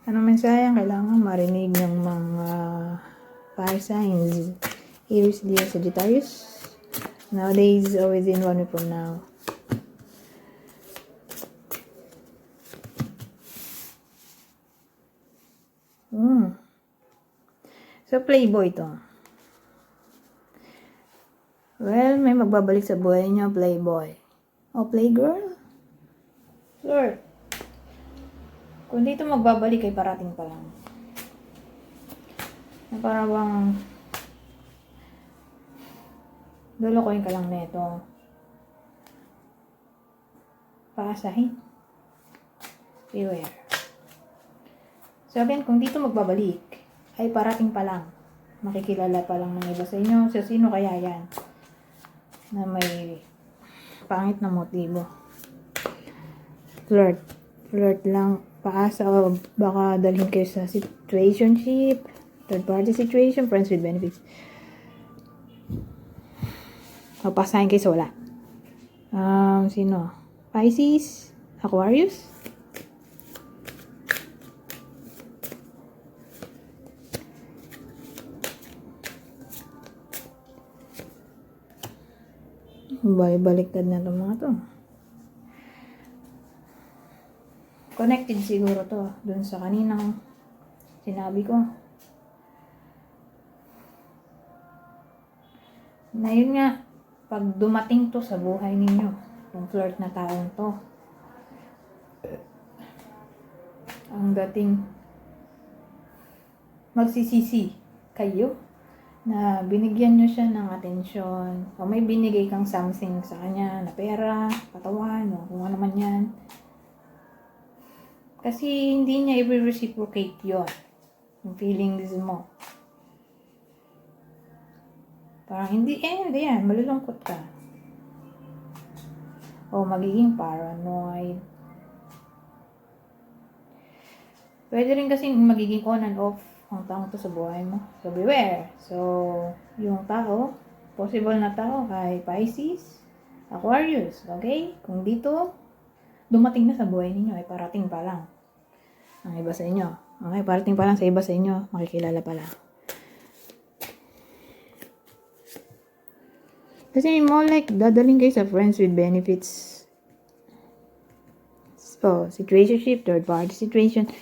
Anong mensahe ang kailangan marinig ng mga fire signs? Aries, Leo, Sagittarius. Nowadays, always in one week from now. So, playboy to. Well, may magbabalik sa buhay niyo, playboy. O playgirl? Sure. Kung dito magbabalik ay parating pa lang. Na para bang lulukoyin ka lang neto. Paasahin. Beware. Sabihin, kung dito magbabalik, ay parating pa lang. Makikilala pa lang ng iba sa inyo. So, sino kaya yan? Na may pangit na motibo. Flirt. Flirt lang. Paasa o baka dalhin kayo sa situationship, third party situation, friends with benefits. O pasahin kayo sa wala. Sino? Pisces? Aquarius? Baliktad na itong mga to. Connected siguro to dun sa kaninang sinabi ko. Na yun nga, pag dumating to sa buhay ninyo, yung flirt na taong to, ang dating magsisisi kayo na binigyan nyo siya ng atensyon o may binigay kang something sa kanya na pera, katawan o kung ano man yan. Kasi hindi niya i-reciprocate yun. Yung feelings mo. Parang hindi yan. Malulungkot ka. O magiging paranoid. Pwede rin kasi magiging on and off ang taong to sa buhay mo. So, beware. So, yung tao, possible na tao kay Pisces, Aquarius. Okay? Kung dito, dumating na sa buhay ninyo, ay parating pa lang. Ang iba sa inyo. Okay, parating pa lang sa iba sa inyo. Makikilala pala. Kasi more like, dadaling kayo sa friends with benefits. So, situationship, third party situation.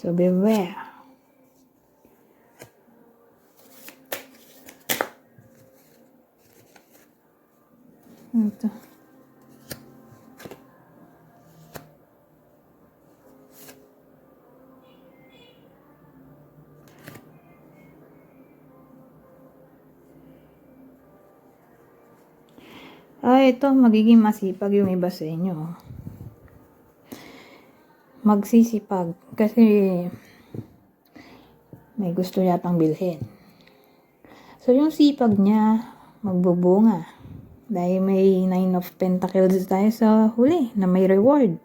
So, beware. Ito. Ito, magiging masipag yung iba sa inyo. Magsisipag. Kasi, may gusto yatang bilhin. So, yung sipag niya, magbubunga. Dahil may 9 of Pentacles tayo sa huli, na may reward.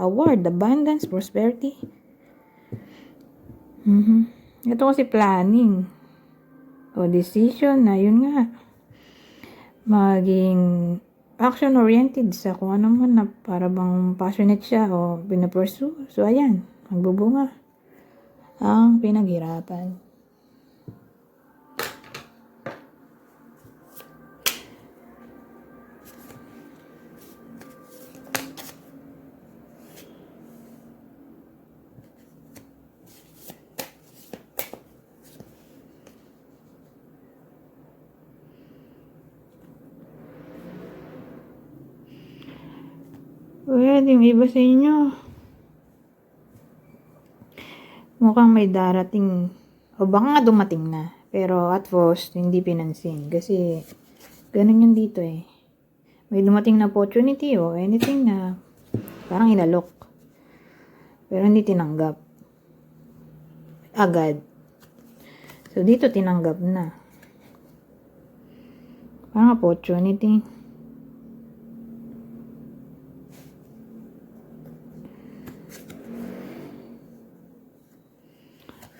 Award, abundance, prosperity. Ito kasi planning. O decision na, yun nga. Maging action-oriented sa kung ano man na para bang passionate siya o pinapursue. So, ayan, magbubunga ang pinaghirapan. Well, yung iba sa inyo, mukhang may darating, o baka nga dumating na. Pero at first, hindi pinansin. Kasi, ganun yun dito eh. May dumating na opportunity o anything na parang inalok. Pero hindi tinanggap. Agad. So, dito tinanggap na. Parang opportunity.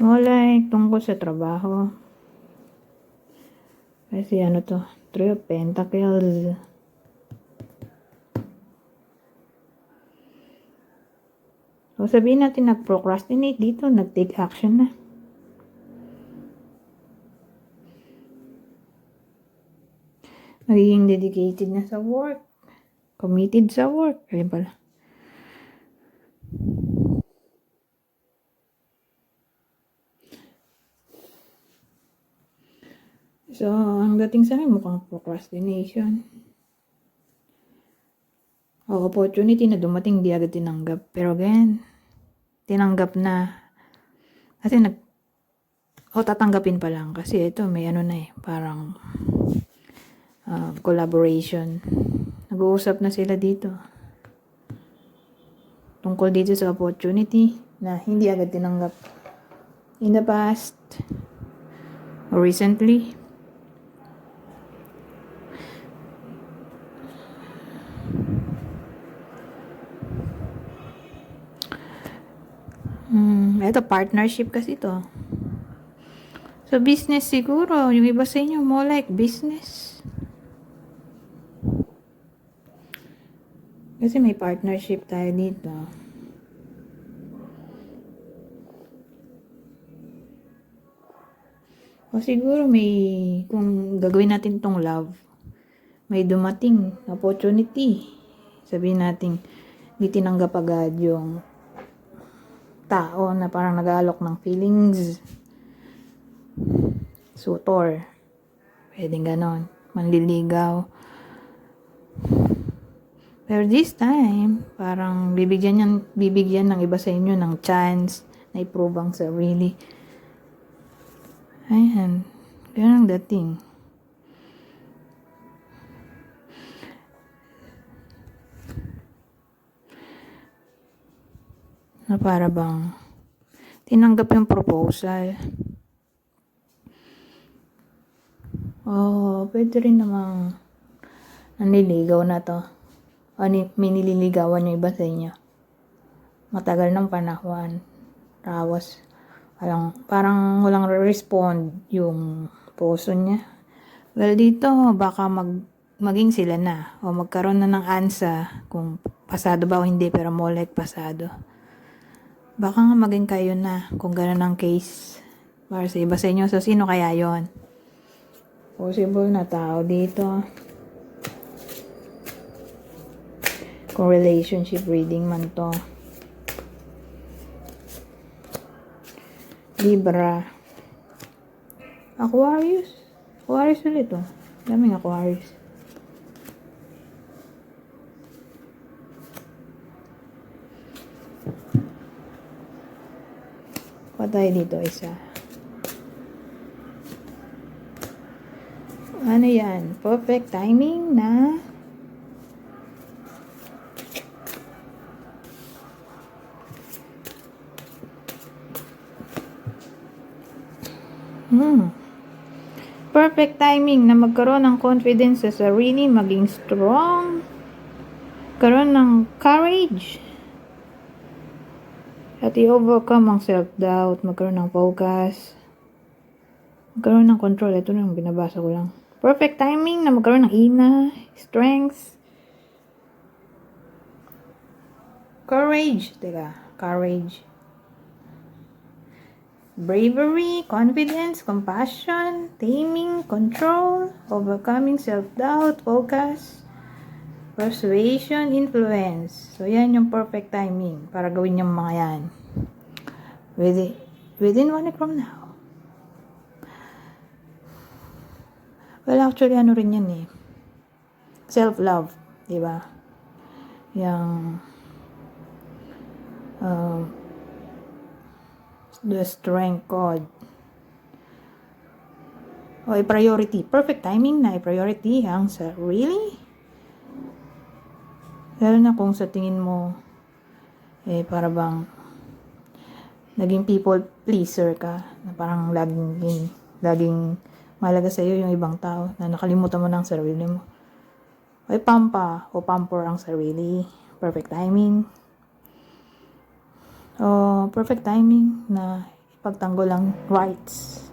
Wala tungkol sa trabaho. Kasi ano to, 3 of Pentacles. So, sabihin natin nag-procrastinate dito, nag-take action na. Magiging dedicated na sa work. Committed sa work. Ayun pala. So, ang dating sa akin, mukhang procrastination. O, opportunity na dumating, di agad tinanggap. Pero again, tinanggap na. Kasi tatanggapin pa lang. Kasi ito, may ano na eh, parang collaboration. Nag-uusap na sila dito. Tungkol dito sa opportunity na hindi agad tinanggap. In the past, or recently, ito partnership kasi to. So business siguro, yung iba sa inyo more like business. Kasi may partnership tayo dito. O siguro kung gagawin natin tong love, may dumating opportunity. Sabihin natin, hindi tinanggap agad yung tao na parang nag-aalok ng feelings. Sutor. Pwedeng ganon. Manliligaw. Pero this time, parang bibigyan ng iba sa inyo ng chance na i-prove ang sarili. Ayan. Ganun ang dating. Na para bang tinanggap yung proposal. Pwede rin namang nanliligaw na to. May nililigawan yung iba sa inyo. Matagal ng panahon. Tapos, parang walang respond yung puso niya. Well, dito, baka maging sila na. O magkaroon na ng ansa kung pasado ba o hindi, pero more like pasado. Baka nga maging kayo na kung gano'n ang case para sa iba sa inyo. So, sino kaya yon? Possible na tao dito. Kung relationship reading man to. Libra. Aquarius. Aquarius ulit to. Daming Aquarius. Patay dito isa. Ano yan? Perfect timing na perfect timing na magkaroon ng confidence sa sarili, maging strong, karoon ng courage, at i-overcome ang self-doubt, magkaroon ng focus, magkaroon ng control. Ito na yung binabasa ko lang. Perfect timing na magkaroon ng ina, strength, courage, bravery, confidence, compassion, taming, control, overcoming self-doubt, focus, persuasion, influence. So, yan yung perfect timing para gawin yung mga yan. Within 1 week from now. Well, actually, ano rin yan eh. Self-love, di ba? Yung the strength code. O, i-priority. Perfect timing na i-priority ang sarili. Lalo na kung sa tingin mo, para bang naging people pleaser ka, na parang laging mahalaga sa iyo yung ibang tao, na nakalimutan mo ng sarili mo. O pamper ang sarili. Perfect timing. O perfect timing na ipagtanggol ang rights.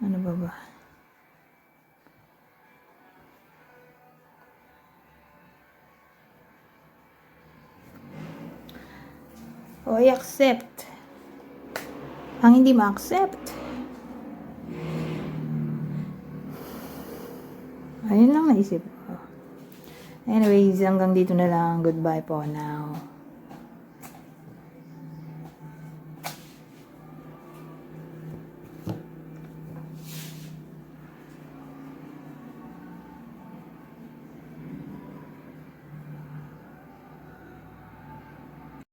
Ano ba? O i-accept ang hindi ma-accept. Ayun lang naisip ko. Anyways, hanggang dito na lang. Goodbye po now.